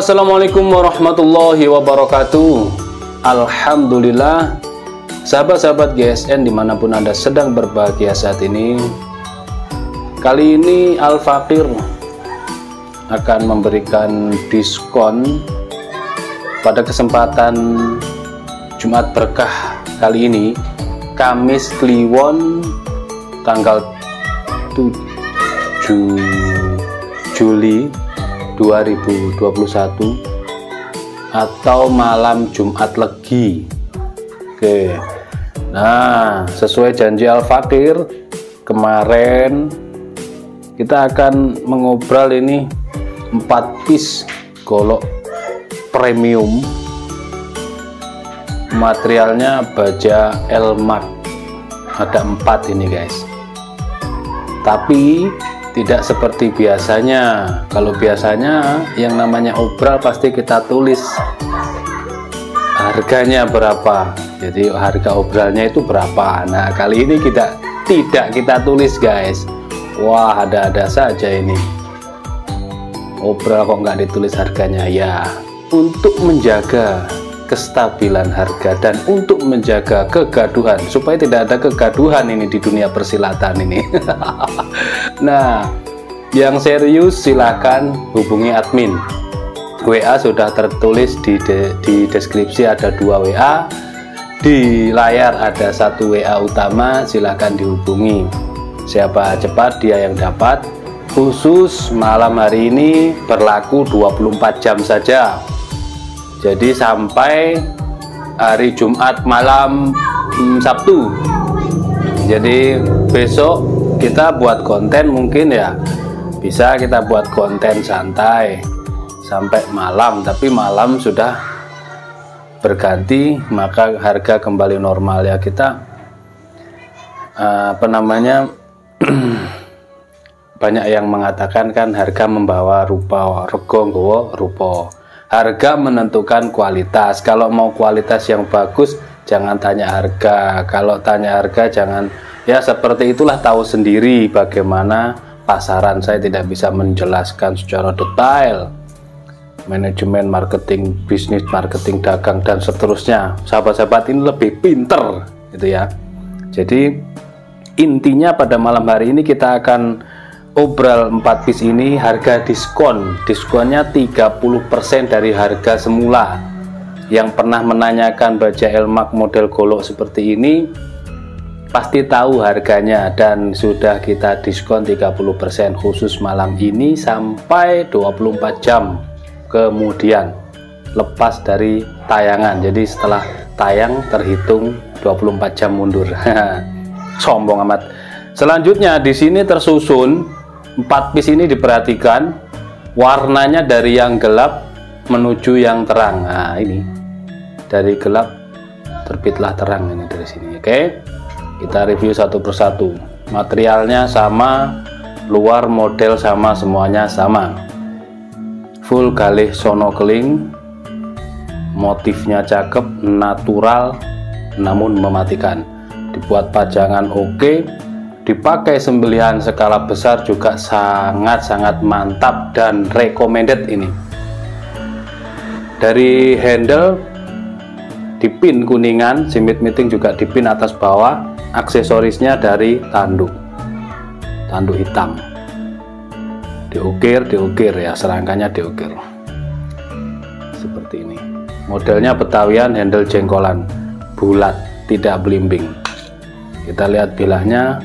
Assalamualaikum warahmatullahi wabarakatuh. Alhamdulillah, sahabat-sahabat GSN dimanapun Anda sedang berbahagia saat ini. Kali ini Al-Fakir akan memberikan diskon pada kesempatan Jumat Berkah kali ini, Kamis Kliwon tanggal 7 Juli 2021 atau malam Jumat Legi. Oke. Nah, sesuai janji Al-Fakir kemarin, kita akan mengobrol ini 4 piece golok premium. Materialnya baja Elmax. Ada 4 ini, guys. Tapi tidak seperti biasanya. Kalau biasanya yang namanya obral pasti kita tulis harganya berapa, jadi harga obralnya itu berapa. Nah, kali ini tidak kita tulis, guys. Wah, ada-ada saja ini obral kok nggak ditulis harganya. Ya, untuk menjaga kestabilan harga dan untuk menjaga kegaduhan, supaya tidak ada kegaduhan ini di dunia persilatan ini. Nah, yang serius silahkan hubungi admin. WA sudah tertulis di deskripsi, ada 2 WA. Di layar ada 1 WA utama, silahkan dihubungi. Siapa cepat dia yang dapat. Khusus malam hari ini berlaku 24 jam saja. Jadi sampai hari Jumat malam Sabtu. Jadi besok kita buat konten, mungkin ya bisa kita buat konten santai sampai malam, tapi malam sudah berganti maka harga kembali normal ya. Kita banyak yang mengatakan kan harga membawa rupa, rego nggawa rupa. Harga menentukan kualitas. Kalau mau kualitas yang bagus, jangan tanya harga. Kalau tanya harga, jangan. Ya, seperti itulah, tahu sendiri bagaimana pasaran. Saya tidak bisa menjelaskan secara detail. Manajemen marketing, bisnis marketing, dagang, dan seterusnya. Sahabat-sahabat ini lebih pinter, gitu ya. Jadi, intinya pada malam hari ini kita akan obral 4 piece ini harga diskon. Diskonnya 30% dari harga semula. Yang pernah menanyakan baja Elmax model golok seperti ini pasti tahu harganya, dan sudah kita diskon 30% khusus malam ini sampai 24 jam kemudian lepas dari tayangan. Jadi setelah tayang terhitung 24 jam mundur. Sombong amat. Selanjutnya di sini tersusun 4 piece ini, diperhatikan warnanya dari yang gelap menuju yang terang. Nah, ini dari gelap terbitlah terang ini dari sini. Oke, kita review satu persatu. Materialnya sama, luar model sama, semuanya sama. Full galih sono keling, motifnya cakep, natural namun mematikan. Dibuat pajangan oke. Dipakai sembelihan skala besar juga sangat-sangat mantap dan recommended ini. Dari handle dipin kuningan, simit miting juga dipin atas bawah. Aksesorisnya dari tanduk hitam. Diukir ya, serangkanya diukir. Seperti ini. Modelnya Betawian, handle jengkolan, bulat, tidak belimbing. Kita lihat bilahnya.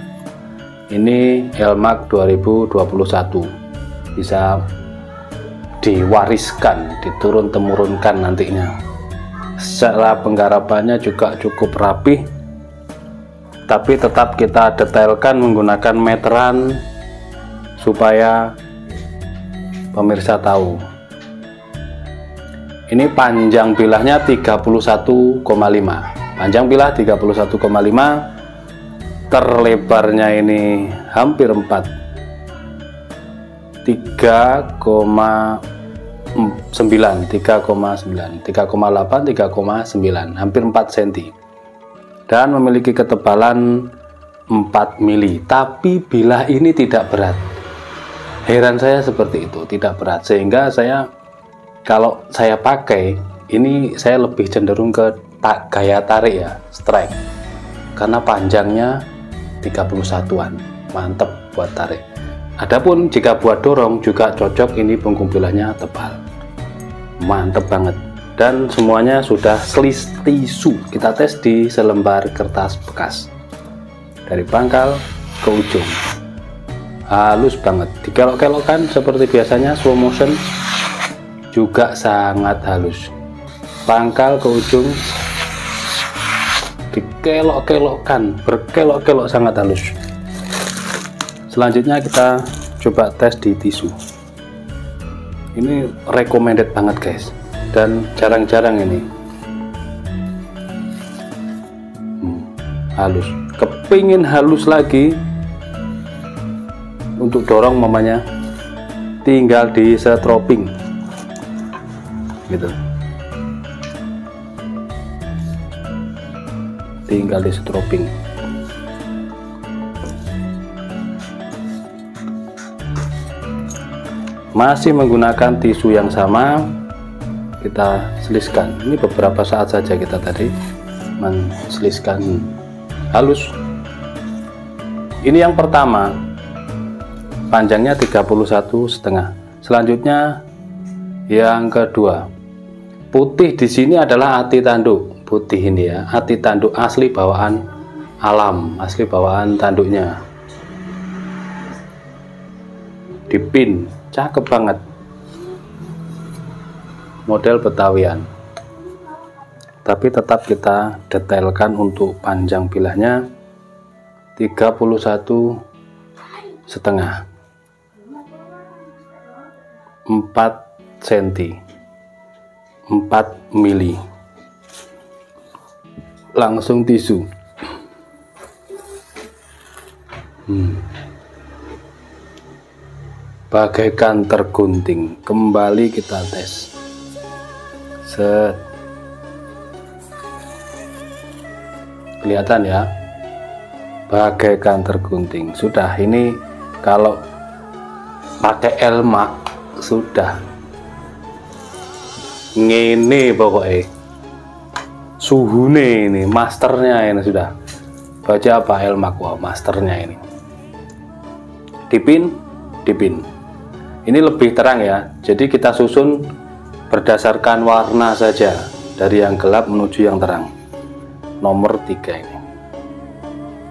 Ini Elmax 2021, bisa diwariskan, diturun-temurunkan nantinya. Secara penggarapannya juga cukup rapih, tapi tetap kita detailkan menggunakan meteran supaya pemirsa tahu. Ini panjang bilahnya 31,5, panjang bilah 31,5. Terlebarnya ini hampir 4, 3,9, 3,8, 3,9, hampir 4 cm, dan memiliki ketebalan 4 mili. Tapi bilah ini tidak berat. Heran saya seperti itu, tidak berat, sehingga saya Kalau saya pakai ini, saya lebih cenderung ke gaya tarik ya, strike, karena panjangnya 31an, mantep buat tarik. Adapun jika buat dorong juga cocok, ini punggung bilahnya tebal, mantep banget. Dan semuanya sudah slis tisu. Kita tes di selembar kertas bekas, dari pangkal ke ujung, halus banget. Dikelok-kelokkan seperti biasanya, slow motion juga sangat halus. Pangkal ke ujung dikelok-kelokkan, berkelok-kelok, sangat halus. Selanjutnya kita coba tes di tisu. Ini recommended banget guys, dan jarang-jarang ini halus. Kepingin halus lagi untuk dorong mamanya, tinggal di setroping gitu, tinggal di setroping. Masih menggunakan tisu yang sama, kita seliskan. Ini beberapa saat saja kita tadi menseliskan halus. Ini yang pertama, panjangnya 31,5. Selanjutnya yang kedua, putih di sini adalah ati tanduk. Putih ini ya, ati tanduk asli bawaan alam, asli bawaan tanduknya. Dipin, cakep banget, model Betawian. Tapi tetap kita detailkan untuk panjang bilahnya 31,5, 4 cm, 4 mili. Langsung tisu. Bagaikan tergunting. Kembali kita tes. Set. Kelihatan ya, bagaikan tergunting. Sudah, ini kalau pakai elmak sudah ngene pokoknya. Suhune ini, masternya ini sudah. Baca apa elmak, wow, masternya ini. Dipin. Ini lebih terang ya, jadi kita susun berdasarkan warna saja, dari yang gelap menuju yang terang. Nomor 3 ini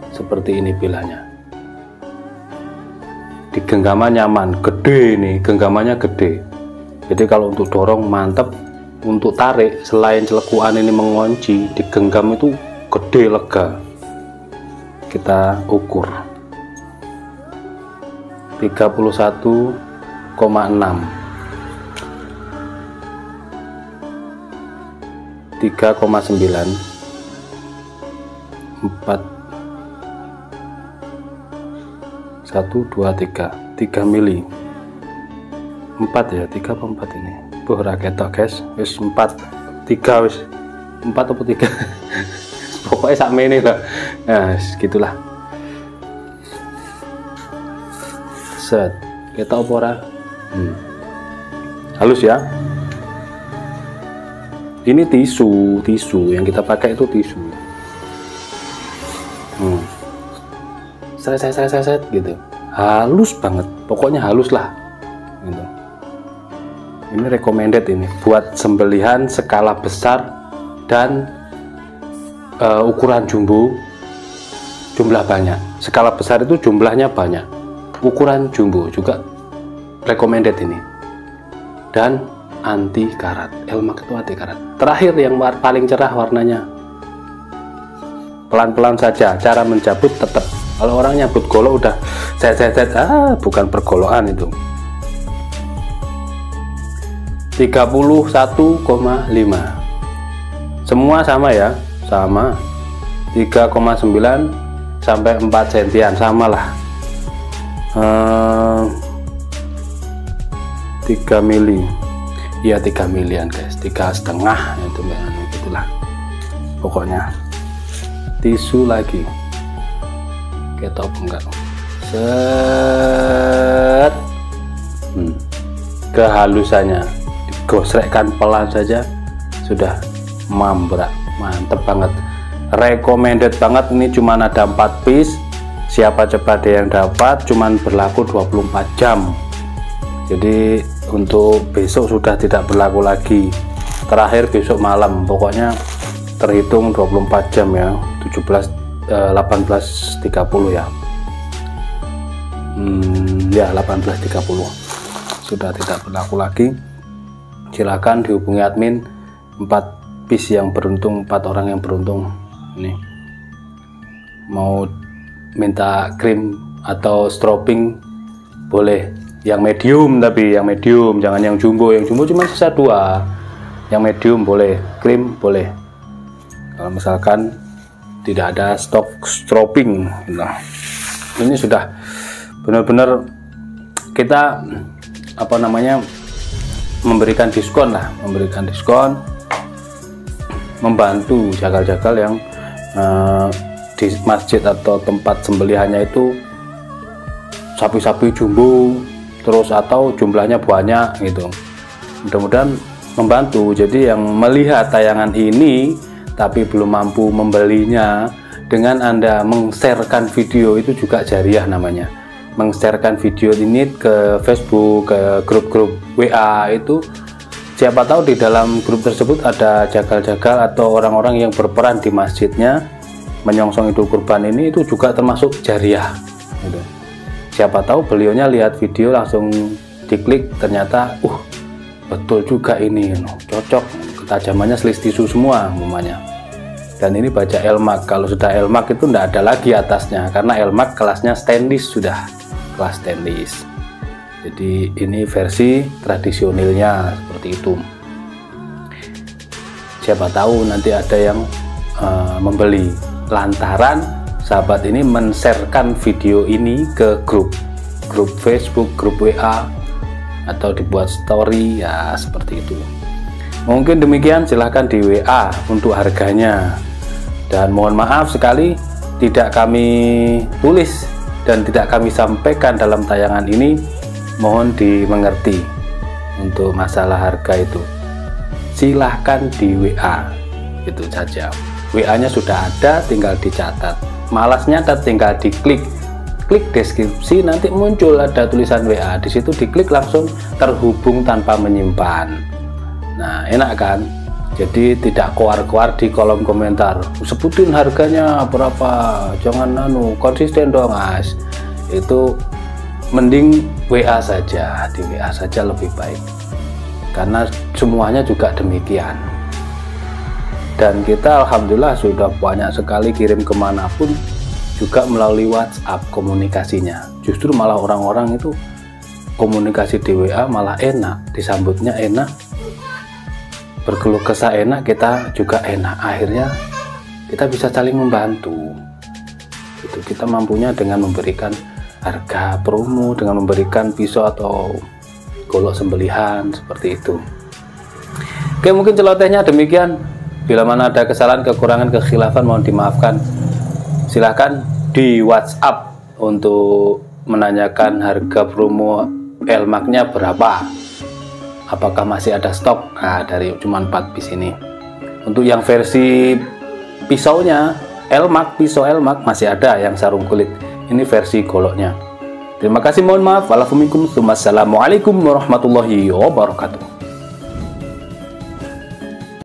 seperti ini bilahnya. Di genggaman nyaman, gede ini, genggamannya gede, jadi kalau untuk dorong mantep. Untuk tarik, selain celekuan ini mengunci, di genggam itu gede, lega. Kita ukur 31,6, 3,9, 4, 1, 2, 3 mili, 4 ya, 3 apa 4 ini? Raketok guys, wis 4, 3 wis 4 atau 3 pokoknya sak mene lah. Nah gitulah. Set, kita opora halus ya. Ini tisu yang kita pakai itu tisu. Set gitu, halus banget, pokoknya halus lah gitu. Ini recommended ini buat sembelihan skala besar dan ukuran jumbo, jumlah banyak. Skala besar itu jumlahnya banyak, ukuran jumbo juga recommended ini. Dan anti karat, elmak itu anti karat. Terakhir yang paling cerah warnanya. Pelan-pelan saja, cara mencabut tetap. Kalau orang nyabut golok udah bukan pergolokan itu. 31,5. Semua sama ya, sama 3,9 sampai 4 sentian, sama lah. 3 mili ya, 3 milian guys, 3,5 itu itulah pokoknya. Tisu lagi, ketok enggak, set, kehalusannya digosrekkan pelan saja sudah mambrak, mantep banget, recommended banget. Ini cuma ada 4 piece, siapa cepat yang dapat, cuman berlaku 24 jam. Jadi untuk besok sudah tidak berlaku lagi, terakhir besok malam, pokoknya terhitung 24 jam ya, 18.30 ya. Ya 18.30 sudah tidak berlaku lagi. Silakan dihubungi admin. 4 piece yang beruntung, 4 orang yang beruntung ini mau minta krim atau stropping boleh, yang medium, tapi yang medium, jangan yang jumbo. Yang jumbo cuma sisa 2, yang medium boleh, krim boleh. Kalau misalkan tidak ada stok stropping, nah ini sudah benar-benar kita apa namanya memberikan diskon lah, memberikan diskon, membantu jagal-jagal yang di masjid atau tempat sembelihannya itu sapi-sapi jumbo terus atau jumlahnya banyak gitu. Mudah-mudahan membantu. Jadi yang melihat tayangan ini tapi belum mampu membelinya, dengan Anda meng-sharekan video itu juga jariah namanya. Meng-sharekan video ini ke Facebook, ke grup-grup WA, itu siapa tahu di dalam grup tersebut ada jagal-jagal atau orang-orang yang berperan di masjidnya menyongsong Idul Kurban ini, itu juga termasuk jariah gitu. Siapa tahu beliaunya lihat video langsung diklik, ternyata betul juga ini, cocok, ketajamannya selis tisu semua umpamanya. Dan ini baja elmak. Kalau sudah elmak itu tidak ada lagi atasnya, karena elmak kelasnya stainless, sudah kelas stainless. Jadi ini versi tradisionalnya seperti itu. Siapa tahu nanti ada yang membeli lantaran sahabat ini men-sharekan video ini ke grup Facebook, grup WA, atau dibuat story ya, seperti itu. Mungkin demikian, silahkan di WA untuk harganya. Dan mohon maaf sekali tidak kami tulis dan tidak kami sampaikan dalam tayangan ini, mohon dimengerti untuk masalah harga itu. Silahkan di WA, itu saja. WA nya sudah ada, tinggal dicatat. Malasnya tinggal diklik, klik deskripsi, nanti muncul ada tulisan WA, di situ diklik langsung terhubung tanpa menyimpan. Nah, enak kan? Jadi tidak keluar-keluar di kolom komentar, sebutin harganya berapa, jangan konsisten dong Mas. Itu mending WA saja, di WA saja lebih baik, karena semuanya juga demikian. Dan kita alhamdulillah sudah banyak sekali kirim kemanapun juga melalui WhatsApp komunikasinya. Justru malah orang-orang itu komunikasi di WA malah enak, disambutnya enak, berkeluh kesah enak, kita juga enak. Akhirnya kita bisa saling membantu. Itu kita mampunya dengan memberikan harga promo, dengan memberikan pisau atau golok sembelihan seperti itu. Oke, mungkin celotehnya demikian. Bila mana ada kesalahan, kekurangan, kekhilafan mohon dimaafkan. Silahkan di WhatsApp untuk menanyakan harga promo elmaknya berapa, apakah masih ada stok. Nah, dari cuma 4 piece ini. Untuk yang versi pisaunya elmak, pisau elmak masih ada yang sarung kulit. Ini versi goloknya. Terima kasih, mohon maaf. Wassalamualaikum warahmatullahi wabarakatuh.